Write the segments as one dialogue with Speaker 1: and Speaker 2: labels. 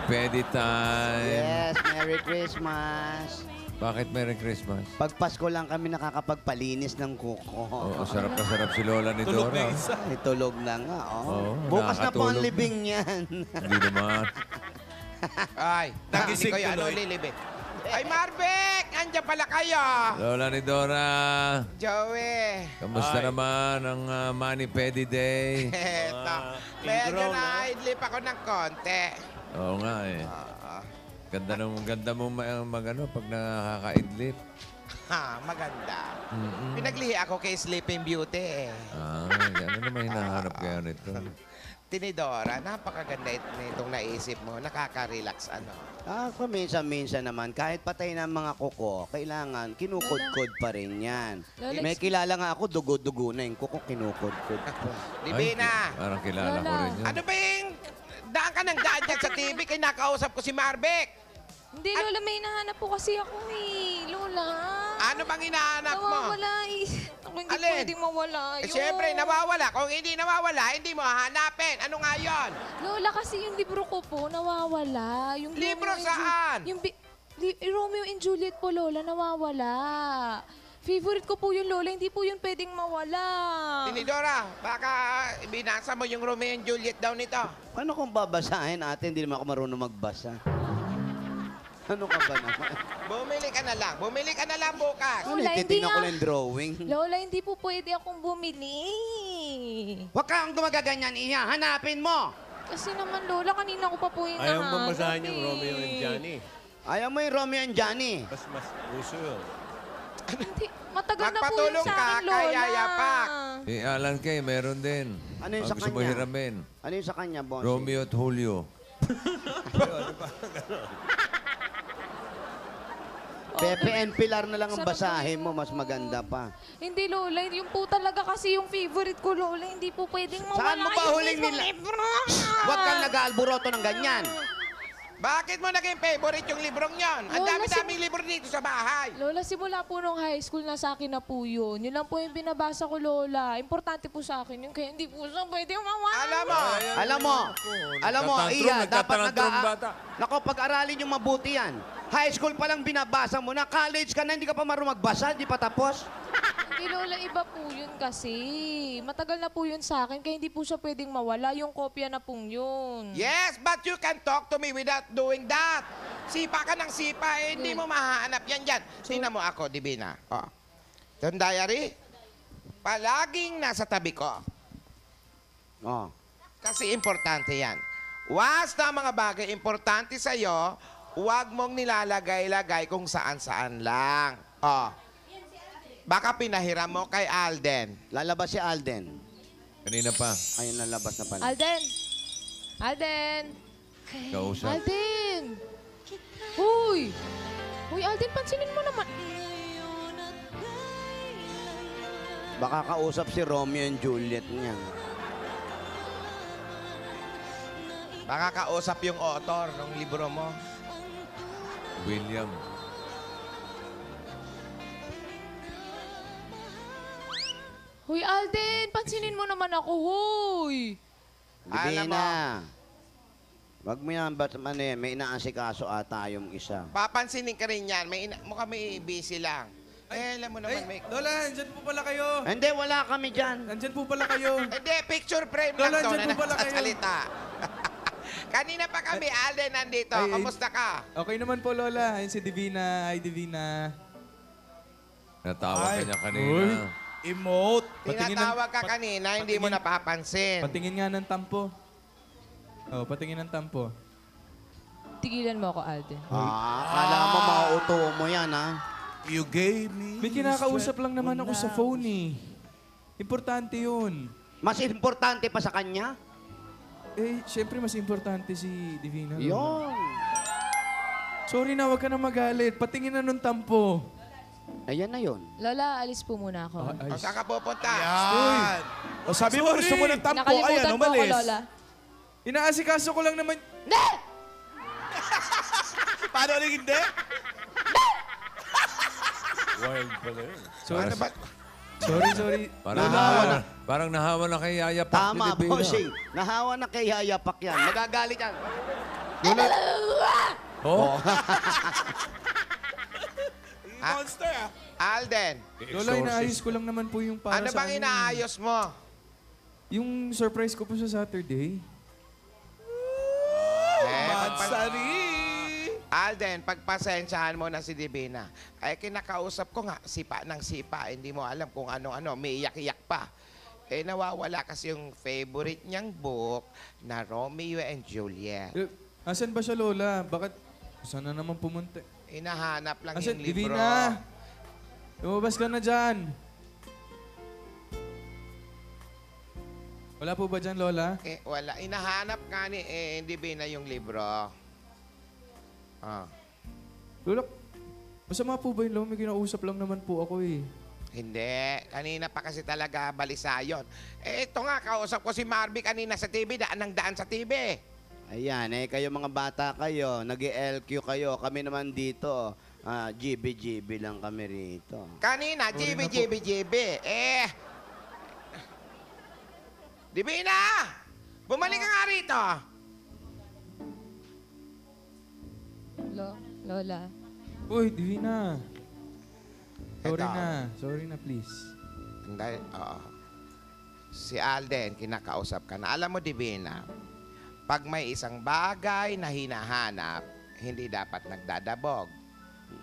Speaker 1: Pedi time.
Speaker 2: Yes, Merry Christmas.
Speaker 1: Bakit Merry Christmas?
Speaker 2: Pag Pasko lang kami nakakapagpalinis ng kuko.
Speaker 1: Oo, sarap na sarap si Lola ni
Speaker 3: Tulog
Speaker 1: Dora.
Speaker 3: na isa.
Speaker 2: Ay, tulog na nga, oh.
Speaker 1: Oo,
Speaker 2: Bukas na po ang
Speaker 1: nakakatulog
Speaker 2: libing niyan.
Speaker 1: Hindi naman.
Speaker 4: Ay,
Speaker 3: Nagising
Speaker 4: hindi ko
Speaker 3: tuloy.
Speaker 4: lilibig. Ay, Marvick! Andiyan pala kayo!
Speaker 1: Lola ni Dora,
Speaker 4: Joey!
Speaker 1: kamusta
Speaker 3: Ay.
Speaker 1: naman ang Mani Pedi Day?
Speaker 4: Eto, medyo
Speaker 3: ingrown,
Speaker 4: na-idlip ako ng konti.
Speaker 1: Oo nga eh. Ganda mo magano pag nakaka-idlip.
Speaker 4: Ha, maganda.
Speaker 1: Mm-mm.
Speaker 4: Pinaglihi ako kay Sleeping Beauty eh.
Speaker 1: Ano naman hinahanap kaya nito?
Speaker 4: Tinidora, napakaganda nitong naisip mo. Nakaka-relax ano.
Speaker 2: Paminsan-minsan naman, kahit patay na ang mga kuko, kailangan kinukod-kod pa rin yan.
Speaker 5: Lola,
Speaker 2: May kilala nga ako, dugo-dugo na yung kuko, kinukod-kod pa.
Speaker 4: Divina!
Speaker 1: Parang kilala ko
Speaker 5: Lola.
Speaker 1: rin yun.
Speaker 4: Ano ba yung daan ka ng daan dyan sa TV kaya nakausap ko si Marvick?
Speaker 5: Hindi, Lola, may hinahanap po kasi ako eh. Lola.
Speaker 4: Ano bang hinahanap mo?
Speaker 5: Nawawala eh. Ako hindi
Speaker 4: Alin?
Speaker 5: pwedeng mawala.
Speaker 4: Eh, siyempre, nawawala. Kung hindi nawawala, hindi mo hahanapin. Ano nga yon?
Speaker 5: Lola, kasi yung libro ko po, nawawala. Yung
Speaker 4: Libro
Speaker 5: Romeo and
Speaker 4: saan?
Speaker 5: Yung Romeo and Juliet po, Lola, nawawala. Favorite ko po yung Lola, hindi po yun pwedeng mawala.
Speaker 4: Tinidora, baka binasa mo yung Romeo and Juliet daw nito.
Speaker 2: Paano kung babasahin ate, hindi naman ako marunong magbasa? Ano ka ba naman?
Speaker 4: Bumili ka na lang. Bumili ka na lang bukas.
Speaker 2: Ano,
Speaker 5: Lola, hindi
Speaker 2: titignan ko
Speaker 5: nga.
Speaker 2: lang yung drawing.
Speaker 5: Lola, hindi po pwede akong bumili.
Speaker 2: Huwag kang gumagaganyan, Iha. Hanapin mo!
Speaker 5: Kasi naman, Lola, kanina ko pa po yung
Speaker 3: Ayaw
Speaker 5: nahanap
Speaker 3: bang basahin yung
Speaker 5: eh.
Speaker 3: Romeo and Johnny?
Speaker 2: Ayaw mo yung Romeo and Johnny.
Speaker 3: Mas uso yun.
Speaker 5: Hindi, matagal na po yun
Speaker 4: Magpatulong
Speaker 5: sa
Speaker 4: ka
Speaker 5: akin, Lola.
Speaker 4: kay Yaya Pak.
Speaker 1: Si Alan Kay, meron din.
Speaker 2: Ano yung sa
Speaker 1: Gusto mo
Speaker 2: kanya?
Speaker 1: hiramin?
Speaker 2: Ano yung sa kanya, boss?
Speaker 1: Romeo at Julio.
Speaker 2: Pepe and Pilar na lang ang
Speaker 5: Sarap
Speaker 2: basahin mo,
Speaker 5: yun.
Speaker 2: mas maganda pa.
Speaker 5: Hindi, Lola. Yung po talaga kasi yung favorite ko, Lola. Hindi po pwedeng mawala
Speaker 2: Saan mo ba
Speaker 5: yung
Speaker 2: huling
Speaker 5: mismong
Speaker 2: nila-
Speaker 5: libro.
Speaker 2: Huwag kang nag-aalboroto ng ganyan.
Speaker 4: Bakit mo naging favorite yung librong yon? Ang
Speaker 5: Lola,
Speaker 4: dami-daming libro dito sa bahay.
Speaker 5: Lola, simula po nung high school na sa akin na po yun. Yun lang po yung binabasa ko, Lola. Importante po sa akin yun. Kaya hindi po siya pwedeng mawala.
Speaker 2: Alam mo,
Speaker 1: Nagtatantrum,
Speaker 2: Iya, dapat
Speaker 1: nagtatantrum bata.
Speaker 2: Nako, pag-aralin yung mabuti yan. High school pa lang binabasa mo na, college ka na, hindi ka pa marunong magbasa, hindi pa tapos.
Speaker 5: Hindi, Lola, iba po yun kasi. Matagal na po yun sa akin. Kaya hindi po siya pwedeng mawala. Yung kopya na pong yun.
Speaker 4: Yes, but you can talk to me without doing that. Sipa ka ng sipa, eh, hindi mo mahahanap yan dyan. Tingnan mo ako, Divina. Oh. Itong diary, palaging nasa tabi ko.
Speaker 2: Oh.
Speaker 4: Kasi importante yan. Basta mga bagay importante sa'yo, huwag mong nilalagay-lagay kung saan-saan lang. Oh. Baka pinahiram mo kay Alden.
Speaker 2: Lalabas si Alden.
Speaker 1: Kanina pa.
Speaker 2: Ayun, lalabas na pala.
Speaker 5: Alden! Alden!
Speaker 1: Kausap.
Speaker 5: Alden! Uy! Uy, Alden, pansinin mo naman.
Speaker 2: Baka kausap si Romeo and Juliet niya.
Speaker 4: Baka kausap yung author ng libro mo.
Speaker 1: William.
Speaker 5: Uy, Alden, pansinin mo naman ako, huy!
Speaker 4: Alam mo.
Speaker 2: Divina. Wag mo yan, ba't man eh, may inaasikaso ata yung isa.
Speaker 4: Papansinin ka rin yan. Mukhang may busy lang. Alam mo naman, may...
Speaker 3: Lola, andyan po pala kayo.
Speaker 2: Hindi, wala kami dyan.
Speaker 3: Andyan po pala kayo.
Speaker 4: Hindi, picture frame
Speaker 3: Lola,
Speaker 4: lang to
Speaker 3: dyan
Speaker 4: na
Speaker 3: po pala kayo.
Speaker 4: nagsasalita. Kanina pa kami, Alden, nandito.
Speaker 3: Ay,
Speaker 4: Kamusta ka?
Speaker 6: Okay naman po, Lola. Ayun si Divina. Hi, Divina.
Speaker 1: Natawag ka
Speaker 3: Ay.
Speaker 1: niya kanina.
Speaker 3: Emote.
Speaker 4: Tinatawag ka kanina, hindi mo
Speaker 6: patingin-
Speaker 4: napapansin.
Speaker 6: Patingin nga ng tampo. Oh, patingin ng tampo.
Speaker 5: Tigilan mo ako, Alden.
Speaker 2: Akala mo mauuto mo yan, ha?
Speaker 3: You gave me...
Speaker 6: May kinakausap lang naman ako sa phone eh. Importante yun.
Speaker 2: Mas importante pa sa kanya?
Speaker 6: Eh, syempre mas importante si Divina. Lola.
Speaker 2: Yun.
Speaker 6: Sorry na, wag ka na magalit. Patingin na nung tampo.
Speaker 2: Ayan na yun.
Speaker 5: Lola, alis po muna ako.
Speaker 6: Ay,
Speaker 4: O, saan ka pupunta?
Speaker 3: Yan. O sabi mo, gusto mo ng tampo.
Speaker 5: Nakalimutan
Speaker 3: Ayan,
Speaker 5: po ako,
Speaker 3: umalis.
Speaker 5: Lola.
Speaker 6: inaasikaso ko lang naman.
Speaker 3: Paano ulit hindi? Wild pala yun.
Speaker 6: Sorry,
Speaker 4: Ano ba?
Speaker 6: sorry.
Speaker 1: Parang nahawa na kay Yaya Pak ni
Speaker 2: Tama,
Speaker 1: Divina.
Speaker 2: bossing. Nahawa na kay Yaya Pak yan. Magagalit yan.
Speaker 6: Oh?
Speaker 3: Yung monster ah.
Speaker 4: Alden,
Speaker 6: Lola, inaayos ko lang naman po yung para
Speaker 4: ano
Speaker 6: sa
Speaker 4: bang inaayos mo?
Speaker 6: Yung surprise ko po sa Saturday.
Speaker 3: Mansari!
Speaker 4: Alden, pagpasensyahan mo na si Divina. Ay, kinakausap ko nga, sipa ng sipa. Hindi mo alam kung ano-ano, may iyak-iyak pa. Eh, nawawala kasi yung favorite niyang book na Romeo and Juliet.
Speaker 6: Asan ba siya, Lola? Bakit? Saan na naman pumunta?
Speaker 4: Hinahanap lang
Speaker 6: Asan?
Speaker 4: yung libro.
Speaker 6: Divina! Lumabas ka na dyan. Wala po ba dyan, Lola?
Speaker 4: Eh, wala. Hinahanap nga ni Divina yung libro. Ah.
Speaker 6: Lola, masama po ba yun, Lola? May kinausap lang naman po ako eh.
Speaker 4: Hindi. Kanina pa kasi talaga balisa yun. Eh, ito nga, kausap ko si Marby kanina sa TV. Daan ng daan sa TV.
Speaker 2: Ayan, kayo mga bata kayo, nag-LQ kayo. Kami naman dito, GB lang kami rito.
Speaker 4: Kanina,
Speaker 6: Sorry na po.
Speaker 4: GB. Divina! Bumalik ka nga rito.
Speaker 5: Lola.
Speaker 6: Uy, Divina. Sorry
Speaker 4: Eto.
Speaker 6: na. Sorry na, please.
Speaker 4: Dahil, oo. Si Alden, kinakausap ka na. Alam mo, Divina, pag may isang bagay na hinahanap, hindi dapat nagdadabog.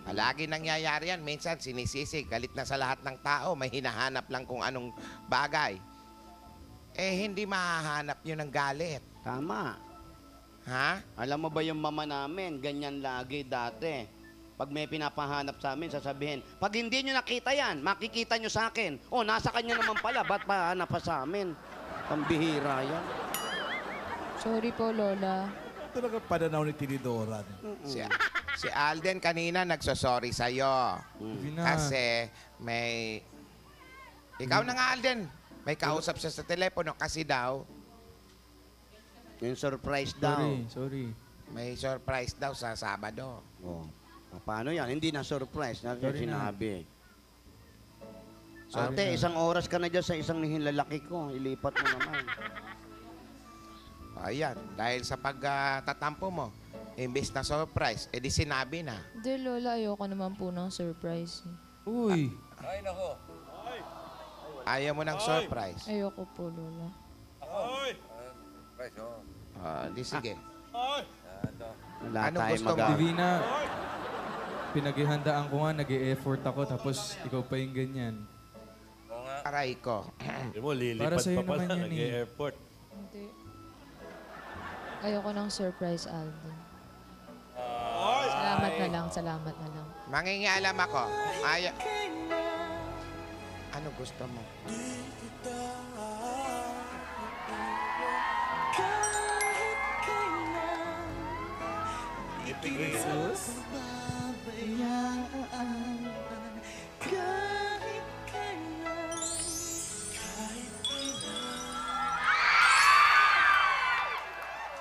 Speaker 4: Palagi nangyayari yan. Minsan sinisisi, galit na sa lahat ng tao. May hinahanap lang kung anong bagay. Eh, hindi mahahanap yun ng galit.
Speaker 2: Tama.
Speaker 4: Ha?
Speaker 2: Alam mo ba yung mama namin, ganyan lagi dati. Pag may pinapahanap sa amin, sasabihin, pag hindi nyo nakita yan, makikita nyo sa akin. Oh, nasa kanya naman pala, ba't pahanap pa sa amin? Pambihira yan.
Speaker 5: Sorry po, Lola.
Speaker 3: Talaga pananaw ni Tinidoran.
Speaker 4: Si Alden kanina nagsosorry sa'yo.
Speaker 6: Divina.
Speaker 4: Kasi may... Ikaw na nga, Alden. May kausap siya sa telepono kasi daw,
Speaker 2: Yung surprise daw.
Speaker 6: Sorry.
Speaker 4: may surprise daw sa Sabado.
Speaker 2: Oh. Paano yan? Hindi na surprise. Na
Speaker 6: Sorry na.
Speaker 2: sinabi.
Speaker 6: Sorry
Speaker 2: Ate,
Speaker 6: na.
Speaker 2: isang oras ka na dyan sa isang nihilalaki ko. Ilipat mo naman.
Speaker 4: Ayan, dahil sa pagtatampo mo, imbes na surprise, edi sinabi na.
Speaker 5: Hindi, Lola. Ayoko naman po ng surprise.
Speaker 6: Uy.
Speaker 1: Ay, nako.
Speaker 4: Ayaw mo ng surprise.
Speaker 5: Ayoko po, Lola.
Speaker 1: Price, oh.
Speaker 4: Di sige.
Speaker 2: Wala
Speaker 4: Anong
Speaker 2: tayong
Speaker 4: gusto mo?
Speaker 2: magawa.
Speaker 6: Divina, pinaghihandaan ko nga, nag-e-effort ako, tapos ikaw pa yung ganyan.
Speaker 4: Aray ko.
Speaker 3: Hindi mo, lilipad
Speaker 6: Para sa'yo
Speaker 3: pa pala.
Speaker 6: naman yan eh.
Speaker 3: Nag-airport.
Speaker 5: Hindi. Ayoko ng surprise, Alden. Salamat na lang.
Speaker 4: Mangingialam ako. Ano gusto mo?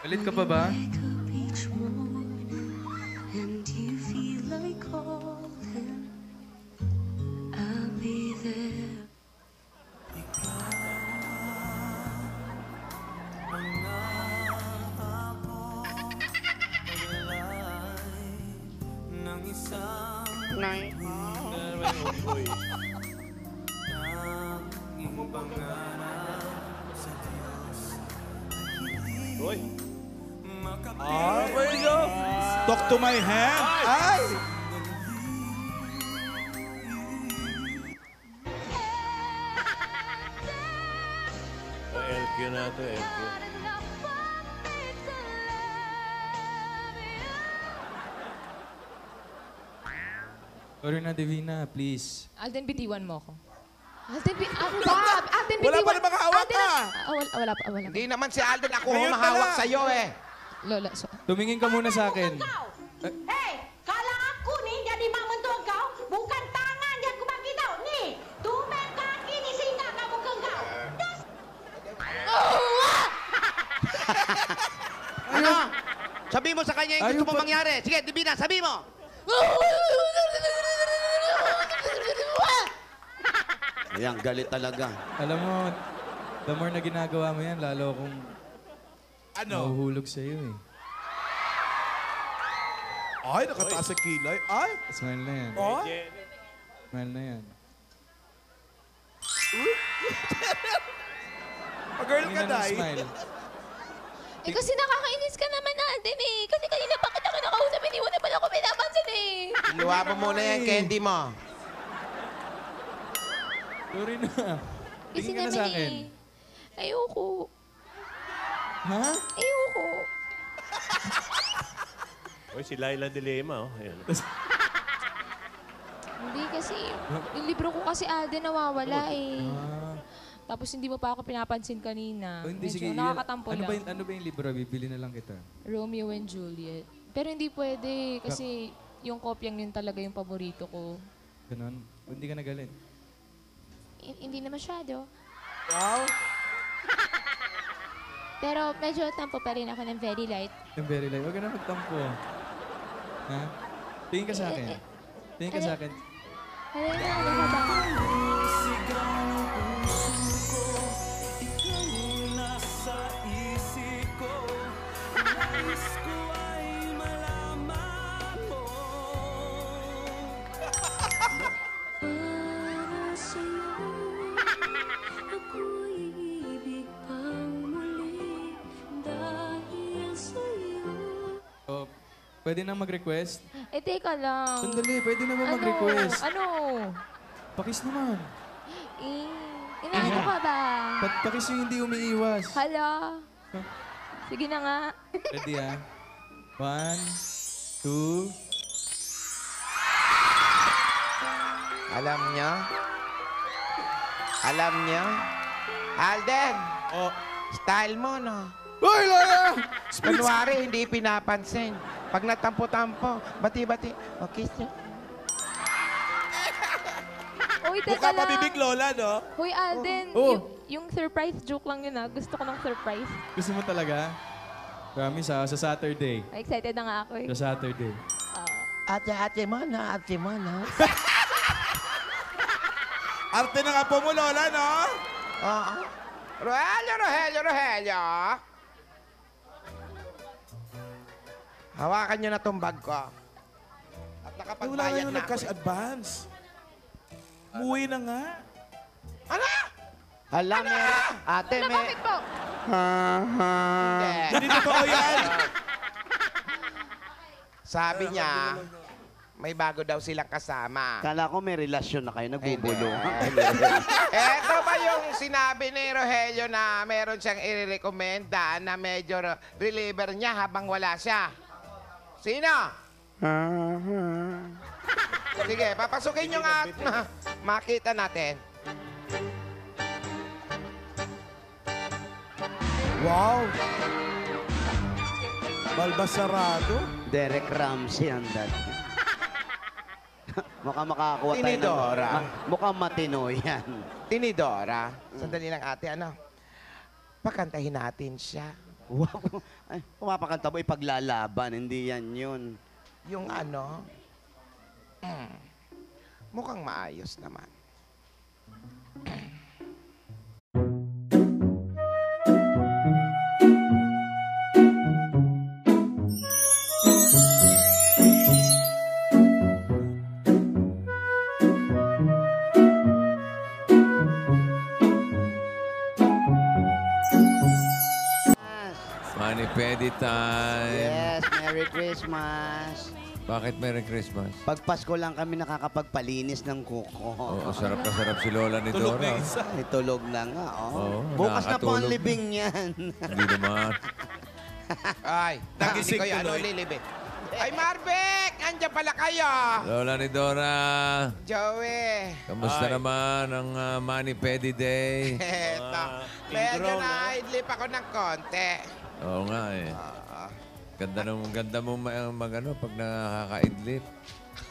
Speaker 6: Galit ka pa ba?
Speaker 7: And you feel like calling, I'll be there.
Speaker 3: Uy. Ah, talk to my hand. Ay! LQ na to, LQ.
Speaker 6: Sorry na, Divina, please.
Speaker 5: Alden, bitiwan mo ako. Alden, Alden, bitiwan.
Speaker 3: Wala pa namang hawak
Speaker 5: Alden,
Speaker 3: ka.
Speaker 5: wala pa.
Speaker 4: Hindi naman si Alden ako
Speaker 3: Ngayon
Speaker 4: humahawak
Speaker 3: pala.
Speaker 4: sa'yo eh.
Speaker 5: Lola,
Speaker 6: Tumingin ka muna sa akin.
Speaker 7: Hei, kalau aku nih jadi mak mentua kau, bukan tangan yang aku bagi tau. Nih, tumben kaki ni sehingga kamu ke kau.
Speaker 2: Ano? Sabi mo sa kanya yung gusto
Speaker 6: Ayaw
Speaker 2: mo
Speaker 6: pa-
Speaker 2: mangyari. Sige, Divina, sabi mo. Ayan, galit talaga.
Speaker 6: Alam mo, the more na ginagawa mo yan, lalo akong
Speaker 3: Ano?
Speaker 6: nahuhulog sa'yo eh.
Speaker 3: Ay, nakataas sa kilay. Ay!
Speaker 6: Smile na yan.
Speaker 3: Oh?
Speaker 6: Smile na yan.
Speaker 3: Girl ka,
Speaker 6: Tingnan ng
Speaker 3: Day.
Speaker 6: smile.
Speaker 5: Eh kasi nakakainis ka naman natin eh. Kasi kanina pa kita nakausap, hindi mo na pala ako pinapansin eh.
Speaker 4: Luwa mo muna yung candy mo.
Speaker 6: Sorry na.
Speaker 5: Kasi
Speaker 6: Tingin ka na
Speaker 5: naman
Speaker 6: sa akin.
Speaker 5: eh. Ayoko.
Speaker 6: Ha?
Speaker 5: Ayoko.
Speaker 3: Oy, si Laila Dilema, oh. Ayan.
Speaker 5: Hindi kasi, yung libro ko kasi Alden nawawala eh.
Speaker 6: Ah.
Speaker 5: Tapos hindi mo pa ako pinapansin kanina.
Speaker 6: Oh, hindi,
Speaker 5: Medyo
Speaker 6: sige.
Speaker 5: Nakakatampo
Speaker 6: ano
Speaker 5: lang.
Speaker 6: ano ba yung libro? Bibili na lang kita.
Speaker 5: Romeo and Juliet. Pero hindi pwede kasi yung kopyang yun talaga yung paborito ko.
Speaker 6: Ganon. Hindi ka nagalit.
Speaker 5: Hindi na masyado.
Speaker 3: Wow.
Speaker 5: Pero medyo tampo pa rin ako ng very light.
Speaker 6: Yung very light. Huwag ka na magtampo. Ha? Tingin ka sa akin. Tingin ka sa akin.
Speaker 5: Ano ka ba?
Speaker 6: Oh, pwede na mag-request?
Speaker 5: Eh, teka lang.
Speaker 6: Sandali, pwede na ba mag-request?
Speaker 5: Ano?
Speaker 6: Pakis naman.
Speaker 5: Inaano ka ba?
Speaker 6: Pakis yung hindi umiiwas.
Speaker 5: Hala? Sige na nga.
Speaker 6: Ready ah? 1, 2.
Speaker 4: Alam niyo? Alam niyo? Alden!
Speaker 3: Oh.
Speaker 4: Style mo, no?
Speaker 3: Uy, Lola!
Speaker 4: Kunwari, hindi pinapansin. Pag natampo-tampo, bati-bati. Okay, sir.
Speaker 5: Uy,
Speaker 3: Mukha
Speaker 5: teka lang.
Speaker 3: pabibig, Lola, no?
Speaker 5: Hoy, Alden.
Speaker 6: Oh.
Speaker 5: Yung surprise joke lang yun ah. Gusto ko ng surprise.
Speaker 6: Gusto mo talaga? Promise ah, sa Saturday.
Speaker 5: Excited na nga ako eh.
Speaker 6: Sa Saturday.
Speaker 4: Ate mo, no? Ate mo, no?
Speaker 3: Arte ng apo mo, Lola, no?
Speaker 4: Oo. Rogelio! Hawakan nyo na tong bag ko. At
Speaker 3: Ay, wala
Speaker 4: nakapagbayad
Speaker 3: yung
Speaker 4: na
Speaker 3: nag-cash
Speaker 4: ako.
Speaker 3: advance. Umuwi na nga.
Speaker 4: Ano?
Speaker 2: Hala, ate,
Speaker 5: Ano, bakit po?
Speaker 4: Hindi.
Speaker 3: Hindi totoo yan.
Speaker 4: Sabi niya, may bago daw silang kasama.
Speaker 2: Kala ko may relasyon na kayo, nagbubulo.
Speaker 4: Eto ba yung sinabi ni Rogelio na meron siyang i-recommenda na medyo reliever niya habang wala siya? Sino? Sige, papasukin nyo nga at makita natin.
Speaker 3: Wow. Balbasarado.
Speaker 2: Derek Ramsey ang dad. Mukhang makakakuha tayo ng...
Speaker 4: Tinidora.
Speaker 2: Mukhang matino yan.
Speaker 4: Tinidora, sandali lang ate, ano? Pakantahin natin siya.
Speaker 2: Wow. Ay, pumapakanta mo, ipaglalaban. Hindi yan yun.
Speaker 4: Yung ano, mukhang maayos naman.
Speaker 1: Money Pedi time.
Speaker 2: Yes, Merry Christmas.
Speaker 1: Bakit Merry Christmas?
Speaker 2: Pag Pasko lang kami nakakapagpalinis ng kuko.
Speaker 1: Oo, sarap na sarap si Lola ni
Speaker 3: Tulog
Speaker 1: Dora.
Speaker 3: na isa.
Speaker 2: Itulog na nga, oh.
Speaker 1: Oo,
Speaker 2: Bukas na po ang
Speaker 1: nakakatulog
Speaker 2: libing yan.
Speaker 1: Hindi naman.
Speaker 4: Ay,
Speaker 3: Nagising
Speaker 4: hindi ko ano,
Speaker 3: tuloy.
Speaker 4: lilibig. Ay, Marvick! Andiyan pala kayo!
Speaker 1: Lola ni Dora,
Speaker 4: Joey!
Speaker 1: kamusta
Speaker 3: Ay.
Speaker 1: naman ang Money Pedi Day?
Speaker 4: Eto, medyo
Speaker 3: ingrown, no?
Speaker 4: na-idlip ako ng konti.
Speaker 1: Oo nga eh. Ganda mo magano pag nakakaidlip.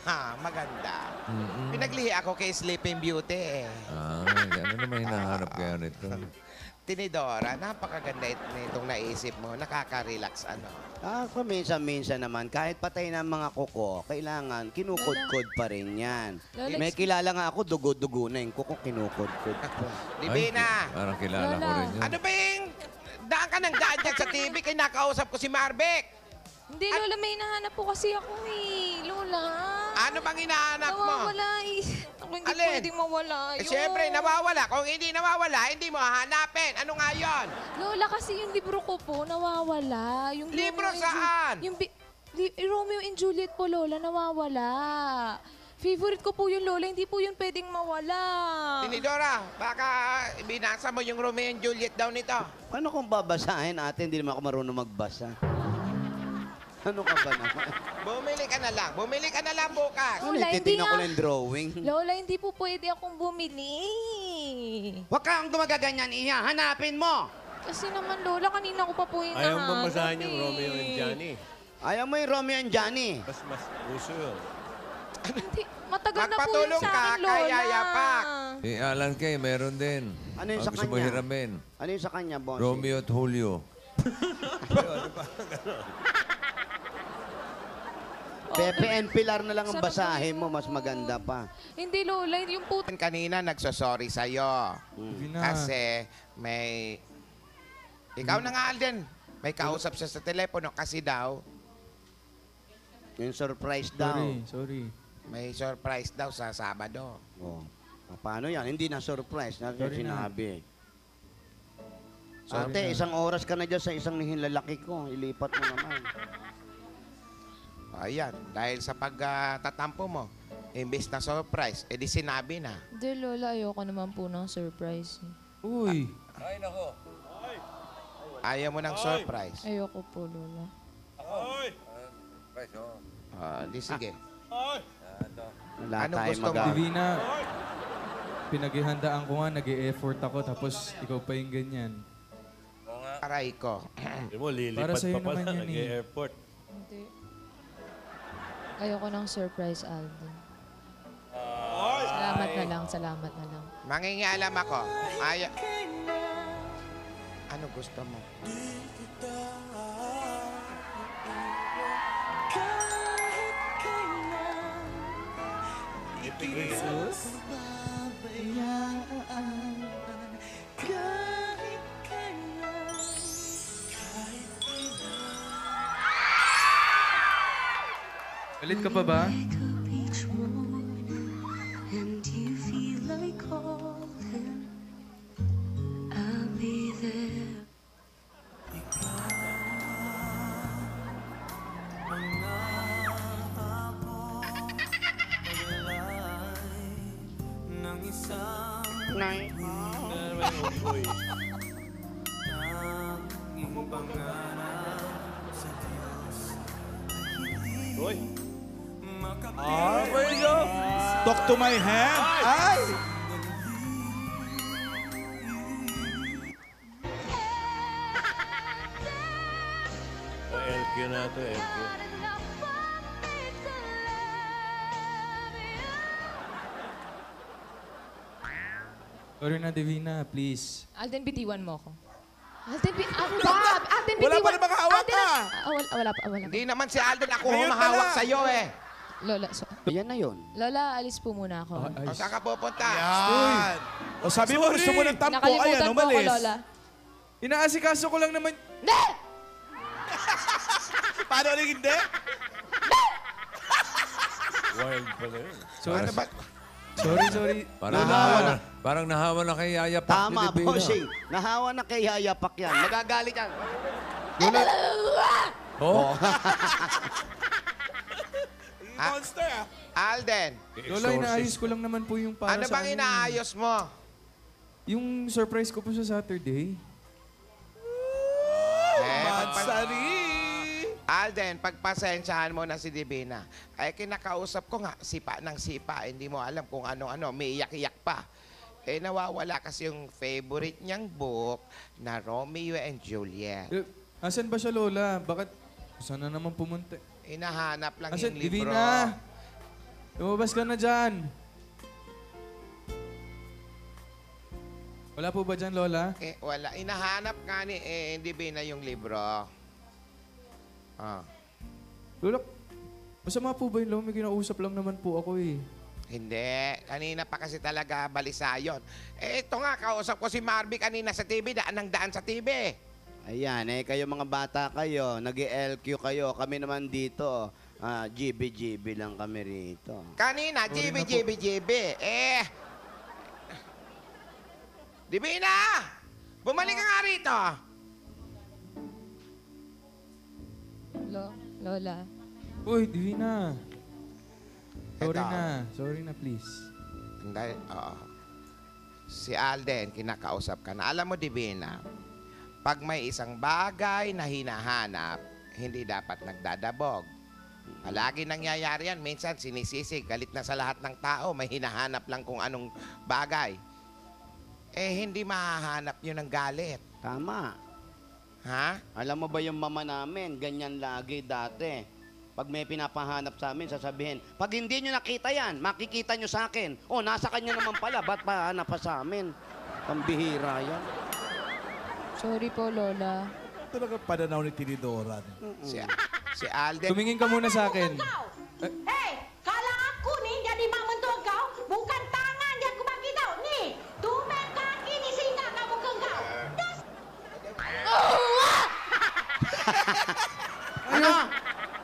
Speaker 4: Ha, maganda.
Speaker 1: Mm-mm.
Speaker 4: Pinaglihi ako kay Sleeping Beauty eh.
Speaker 1: Ano naman hinahanap kaya nito?
Speaker 4: Tinidora, napakaganda nitong naisip mo. Nakaka-relax ano.
Speaker 2: Minsan-minsan naman, kahit patay na ang mga kuko, kailangan kinukod-kod pa rin yan.
Speaker 5: Lola,
Speaker 2: May kilala nga ako, dugo-dugo na yung kuko, kinukod-kod pa.
Speaker 4: Libina!
Speaker 1: Parang kilala ko
Speaker 5: Lola.
Speaker 1: rin yun.
Speaker 4: Ano ba yung daan ka ng daan dyan sa TV kay nakausap ko si Marvick?
Speaker 5: Hindi, Lola, may hinahanap po kasi ako eh. Lola.
Speaker 4: Ano bang hinahanap mo?
Speaker 5: Nawawala eh. Ako hindi
Speaker 4: Alin?
Speaker 5: pwedeng mawala.
Speaker 4: Eh, syempre, nawawala. Kung hindi nawawala, hindi mo hahanapin. Ano nga yun?
Speaker 5: Lola, kasi yung libro ko po, nawawala. Yung
Speaker 4: Libro
Speaker 5: Romeo and
Speaker 4: saan?
Speaker 5: Yung Romeo and Juliet po, Lola, nawawala. Favorite ko po yung Lola, hindi po yun pwedeng mawala.
Speaker 4: Tinidora, baka binasa mo yung Romeo and Juliet daw nito.
Speaker 2: Paano kung babasahin ate? Hindi naman ako marunong magbasa. Ano ka ba naman?
Speaker 4: Bumili ka na lang. Bumili ka na lang bukas.
Speaker 2: Ano,
Speaker 5: Lola, hindi
Speaker 2: titignan ko
Speaker 5: nga.
Speaker 2: lang yung drawing.
Speaker 5: Lola, hindi po pwede akong bumili.
Speaker 2: Huwag kang gumagaganyan, Iya. Hanapin mo.
Speaker 5: Kasi naman, Lola, kanina ko pa po yung
Speaker 8: Ayaw mo
Speaker 5: nahanap
Speaker 8: basahin yung
Speaker 5: eh.
Speaker 8: Romeo and Johnny.
Speaker 2: Ayaw mo yung Romeo and Johnny.
Speaker 8: Mas uso yun.
Speaker 5: Hindi, matagal na po yun
Speaker 4: Magpatulong
Speaker 5: sa
Speaker 4: ka
Speaker 5: akin, Lola.
Speaker 4: kay Yaya Pak.
Speaker 1: Si Alan Kay, meron din.
Speaker 2: Ano yung sa
Speaker 1: Ang gusto mo
Speaker 2: kanya?
Speaker 1: hiramin.
Speaker 2: Ano yung sa kanya, boss?
Speaker 1: Romeo at Julio.
Speaker 2: Pepe and Pilar na lang ang
Speaker 5: Sarap
Speaker 2: basahin
Speaker 5: po
Speaker 2: mo. Mas maganda pa.
Speaker 5: Hindi, Lola, yung po...
Speaker 4: Kanina nagsosorry sa'yo.
Speaker 6: Divina.
Speaker 4: Kasi may... Ikaw na nga, Alden. May kausap siya sa telepono kasi daw
Speaker 2: Yung surprise daw.
Speaker 6: Sorry.
Speaker 4: may surprise daw sa Sabado.
Speaker 2: Oh. Paano yan? Hindi na surprise. Na
Speaker 6: Sorry na.
Speaker 2: sinabi.
Speaker 6: Sorry
Speaker 2: Ate,
Speaker 6: na.
Speaker 2: isang oras ka na dyan sa isang nihilalaki ko. Ilipat mo naman.
Speaker 4: Ayan, dahil sa pagtatampo mo, imbes na surprise, edi sinabi na.
Speaker 5: Hindi, Lola, ayoko naman po ng surprise.
Speaker 6: Uy.
Speaker 1: Ay, nako.
Speaker 4: Ayaw mo ng surprise.
Speaker 5: Ayoko po, Lola.
Speaker 1: Right, oh.
Speaker 4: Di sige.
Speaker 2: Wala
Speaker 4: Ano
Speaker 2: tayong
Speaker 4: gusto mo?
Speaker 2: magawa.
Speaker 6: Divina, pinaghihandaan ko nga, nag-e-effort ako, tapos ikaw pa yung ganyan.
Speaker 4: Aray ko.
Speaker 8: Hindi mo, lilipad
Speaker 6: Para sa'yo
Speaker 8: pa pala.
Speaker 6: naman yan eh.
Speaker 8: Nag-airport.
Speaker 5: Hindi. Ayoko ng surprise, Alden. Salamat na lang.
Speaker 4: Mangingialam ako. Ano gusto mo?
Speaker 6: Galit ka pa ba?
Speaker 9: And you feel like calling, I'll be there.
Speaker 2: Nay.
Speaker 8: Uy,
Speaker 3: Talk to my hand. Ay!
Speaker 8: LQ na ito, LQ.
Speaker 6: Sorry na, Divina, please.
Speaker 5: Alden, bitiwan mo ako. Alden, Alden,
Speaker 3: Wala
Speaker 5: bitiwan.
Speaker 3: pa namang hawak
Speaker 5: Alden,
Speaker 3: ka.
Speaker 5: wala pa.
Speaker 4: Hindi naman si Alden ako
Speaker 3: Ngayon
Speaker 4: humahawak
Speaker 3: pala.
Speaker 4: sa'yo eh.
Speaker 5: Lola,
Speaker 2: Ayan na yun.
Speaker 5: Lola, alis po muna ako.
Speaker 6: Ay,
Speaker 4: O saan ka pupunta?
Speaker 3: Yan. O sabi mo, gusto mo ng tampo.
Speaker 5: Nakalimutan
Speaker 3: Ayan,
Speaker 5: po ako,
Speaker 3: umalis.
Speaker 5: Lola.
Speaker 6: inaasikaso ko lang naman.
Speaker 3: Paano ulit hindi?
Speaker 8: Wild pala yun.
Speaker 6: Sorry,
Speaker 4: Ano ba?
Speaker 6: sorry.
Speaker 1: Parang nahawa na kay Yaya Pak
Speaker 2: Tama,
Speaker 1: ni Divina.
Speaker 2: bossing. Nahawa na kay Yaya Pak yan. Magagalit yan.
Speaker 1: Oh,
Speaker 3: Monster ah.
Speaker 4: Alden,
Speaker 6: Lola, inaayos ko lang naman po yung para
Speaker 4: ano
Speaker 6: sa
Speaker 4: bang
Speaker 6: ano.
Speaker 4: inaayos mo?
Speaker 6: Yung surprise ko po sa Saturday.
Speaker 3: Mansari.
Speaker 4: Alden, pagpasensyahan mo na si Divina. Ay, kinakausap ko nga, sipa ng sipa. Hindi mo alam kung ano-ano, may iyak-iyak pa. Eh, nawawala kasi yung favorite niyang book na Romeo and Juliet.
Speaker 6: Asan ba siya, Lola? Bakit? Saan na naman pumunta?
Speaker 4: Inahanap lang
Speaker 6: Asan?
Speaker 4: yung libro.
Speaker 6: Divina! Lumabas ka na dyan. Wala po ba dyan, Lola?
Speaker 4: Eh, wala. Inahanap nga ni Divina yung libro. Ah.
Speaker 6: Lola, masama po ba yun, Lola? May kinausap lang naman po ako eh.
Speaker 4: Hindi. Kanina pa kasi talaga balisa yun. Eh, ito nga, kausap ko si Marby kanina sa TV. Daan ng daan sa TV.
Speaker 2: Ayan, kayo mga bata kayo, nag-LQ kayo. Kami naman dito, GB lang kami rito.
Speaker 4: Kanina, GB. Divina! Bumalik ka nga rito.
Speaker 5: Lola.
Speaker 6: Uy, Divina. Sorry
Speaker 4: Eto.
Speaker 6: na. Sorry na, please.
Speaker 4: Dahil, oo. Si Alden, kinakausap ka na. Alam mo, Divina, pag may isang bagay na hinahanap, hindi dapat nagdadabog. Palagi nangyayari yan. Minsan sinisisig, galit na sa lahat ng tao. May hinahanap lang kung anong bagay. Hindi mahahanap yun ng galit.
Speaker 2: Tama.
Speaker 4: Ha?
Speaker 2: Alam mo ba yung mama namin, ganyan lagi dati. Pag may pinapahanap sa amin, sasabihin, pag hindi nyo nakita yan, makikita nyo sa akin. Oh, nasa kanya naman pala, ba't pahanap pa sa amin? Pambihira yan.
Speaker 5: Sorry po, Lola.
Speaker 3: Talaga pananaw ni Tinidoran.
Speaker 4: Si Alden.
Speaker 6: Tumingin ka muna sa akin.
Speaker 7: Hei, kalau aku nih jadi mak mentua kau, bukan tangan yang aku bagi tau. Nih, tumben kaki ni sehingga kamu ke kau.
Speaker 2: Ano?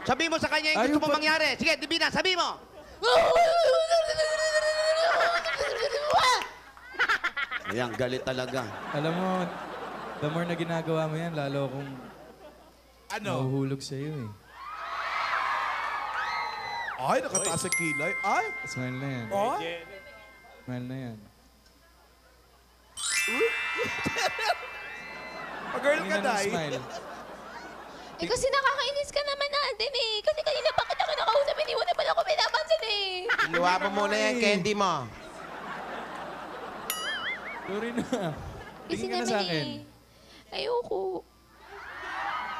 Speaker 2: Sabi mo sa kanya yung
Speaker 6: Ayaw
Speaker 2: gusto mo
Speaker 6: pa-
Speaker 2: mangyari. Sige, Divina, sabi mo. Ayan, galit talaga.
Speaker 6: Alam mo, the more na ginagawa mo yan, lalo akong
Speaker 3: Ano?
Speaker 6: mahuhulog sa'yo eh.
Speaker 3: Ay, nakataas sa kilay. Ay!
Speaker 6: Smile na yan.
Speaker 3: Oh?
Speaker 6: Smile na yan.
Speaker 3: Pag-girl ka,
Speaker 6: Tingnan ng
Speaker 3: Day.
Speaker 6: smile.
Speaker 5: Kasi nakakainis ka naman, Alden eh. Kasi kanina pa kita nakausap, hindi mo na pala ako pinapansin eh.
Speaker 4: Luwa mo muna yung candy mo.
Speaker 6: Sorry na.
Speaker 5: Kasi
Speaker 6: Tingin ka na
Speaker 5: naman
Speaker 6: sa akin.
Speaker 5: eh. Ayoko.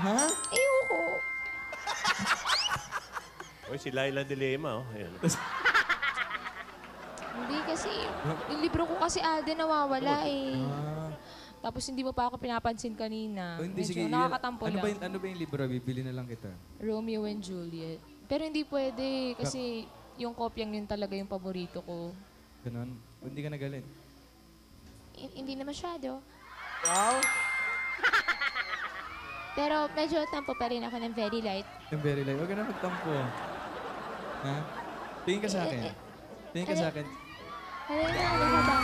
Speaker 6: Ha?
Speaker 5: Ayoko.
Speaker 8: Oy, si Laila Dilema, oh. Ayan.
Speaker 5: Hindi kasi, yung libro ko kasi Alden nawawala eh.
Speaker 6: Ah.
Speaker 5: Tapos hindi mo pa ako pinapansin kanina.
Speaker 6: Oh, hindi,
Speaker 5: Medyo
Speaker 6: sige.
Speaker 5: nakakatampo
Speaker 6: ano
Speaker 5: lang.
Speaker 6: ano ba yung libro? Bibili na lang kita.
Speaker 5: Romeo and Juliet. Pero hindi pwede kasi yung kopyang yun talaga yung paborito ko.
Speaker 6: Ganon. Hindi ka nagalit.
Speaker 5: Hindi na masyado.
Speaker 3: Wow.
Speaker 5: Pero medyo tampo pa rin ako ng very light.
Speaker 6: Yung very light. Huwag ka na magtampo. Ha? Tingin ka sa akin. Tingin ka sa akin.
Speaker 5: Ano ka ba?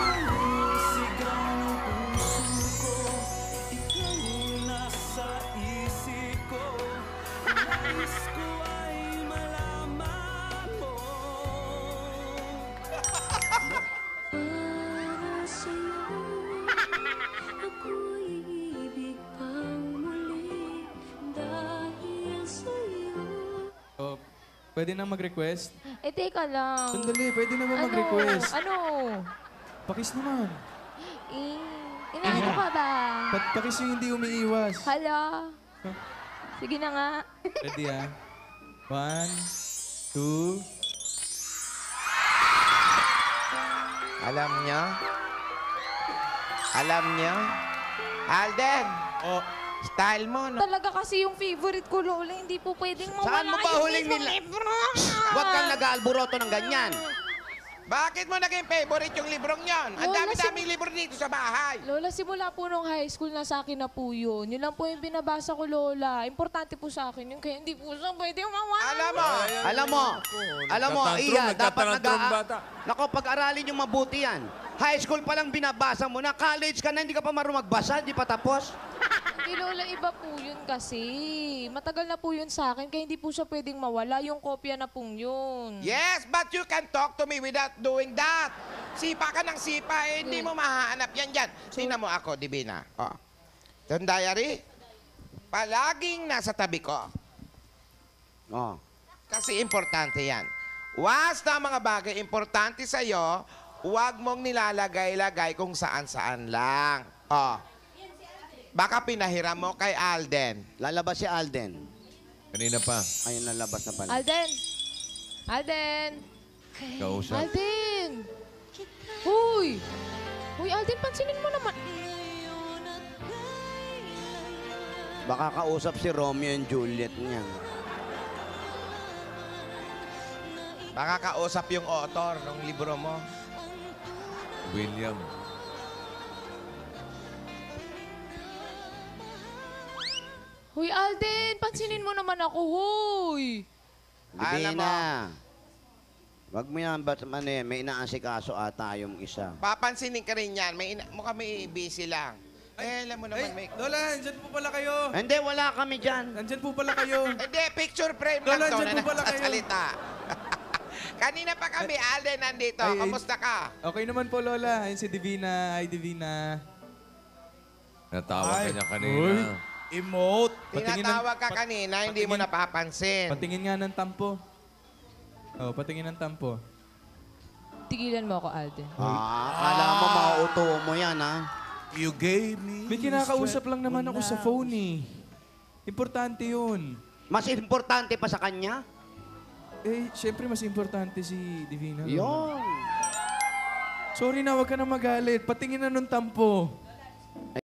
Speaker 9: Para sa'yo, ako'y ibig pang muli dahil sa'yo.
Speaker 6: Oh, pwede na mag-request?
Speaker 5: Teka lang.
Speaker 6: Sandali, pwede na ba mag-request?
Speaker 5: Ano?
Speaker 6: Pakis naman.
Speaker 5: Inaano ka ba?
Speaker 6: Pakis yung hindi umiiwas.
Speaker 5: Hala? Sige na nga.
Speaker 6: Ready ah? 1, 2.
Speaker 4: Alam niyo? Alam niyo? Alden!
Speaker 3: Oh,
Speaker 4: Style mo, no?
Speaker 5: Talaga kasi yung favorite ko, Lola, hindi po pwedeng mawala
Speaker 2: Saan mo ba
Speaker 5: yung
Speaker 2: huling
Speaker 5: mismong
Speaker 2: nila?
Speaker 5: libro.
Speaker 2: Huwag kang nag-aalboroto ng ganyan.
Speaker 4: Bakit mo naging favorite yung librong yon? Ang
Speaker 5: Lola,
Speaker 4: dami-daming libro dito sa bahay.
Speaker 5: Lola, simula po nung high school na sa akin na po yun. Yun lang po yung binabasa ko, Lola. Importante po sa akin yun, kaya hindi po siya pwede mawala.
Speaker 4: Alam mo,
Speaker 2: Alam mo,
Speaker 1: Nagtatantrum,
Speaker 2: Iya, dapat
Speaker 1: nagtatantrum bata.
Speaker 2: Nako, pag-aralin yung mabuti yan. High school pa lang binabasa mo na, college ka na, hindi ka pa marunong magbasa, hindi pa tapos.
Speaker 5: Hindi, Lola, iba po yun kasi. Matagal na po yun sa akin, kaya hindi po siya pwedeng mawala. Yung kopya na pong yun.
Speaker 4: yes, but you can talk to me without doing that. Sipa ka ng sipa, hindi mo mahahanap yan dyan. Tingnan mo ako, Divina. Oh. Yung diary, palaging nasa tabi ko.
Speaker 2: Oh.
Speaker 4: Kasi importante yan. Basta mga bagay importante sa'yo, huwag mong nilalagay-lagay kung saan-saan lang. Oh. Baka pinahiram mo kay Alden.
Speaker 2: Lalabas si Alden.
Speaker 1: Kanina pa.
Speaker 2: Ayun, lalabas na pala.
Speaker 5: Alden! Alden!
Speaker 1: Kausap.
Speaker 5: Alden! Uy! Uy, Alden, pansinin mo naman.
Speaker 2: Baka kausap si Romeo and Juliet niya.
Speaker 4: Baka kausap yung author ng libro mo.
Speaker 1: William.
Speaker 5: Hoy, Alden, pansinin mo naman ako, hoy.
Speaker 4: Alam
Speaker 2: Divina. Wag mo yan, ba't man eh, may inaasikaso ata yung isa.
Speaker 4: Papansinin ka rin yan. Mukhang may busy lang. Alam mo naman may...
Speaker 6: Lola, nandyan po pala kayo.
Speaker 2: Hindi, wala kami dyan.
Speaker 6: Nandyan po pala kayo.
Speaker 4: Hindi, picture frame
Speaker 6: Lola,
Speaker 4: lang to
Speaker 6: dyan
Speaker 4: na
Speaker 6: po pala kayo.
Speaker 4: nagsasalita. Kanina pa kami, Alden, nandito.
Speaker 6: Ay,
Speaker 4: Kamusta ka?
Speaker 6: Okay naman po, Lola. Ayun si Divina. Hi, Divina.
Speaker 1: Natawag ka
Speaker 3: Ay.
Speaker 1: niya kanina.
Speaker 6: Uy.
Speaker 3: Emote.
Speaker 6: Patingin
Speaker 4: Tinatawag ka kanina, hindi mo
Speaker 6: patingin-
Speaker 4: napapansin.
Speaker 6: Patingin nga ng tampo. Oh, patingin ng tampo.
Speaker 5: Tigilan mo ako, Alden.
Speaker 2: Akala mo mauuto mo yan, ha?
Speaker 3: You gave me...
Speaker 6: May kinakausap lang naman
Speaker 3: strength
Speaker 6: ako sa
Speaker 3: when
Speaker 6: phone eh. Importante yun.
Speaker 2: Mas importante pa sa kanya?
Speaker 6: Eh, syempre mas importante si Divina. Lola.
Speaker 2: Yun.
Speaker 6: Sorry na, wag ka na magalit. Patingin na nung tampo.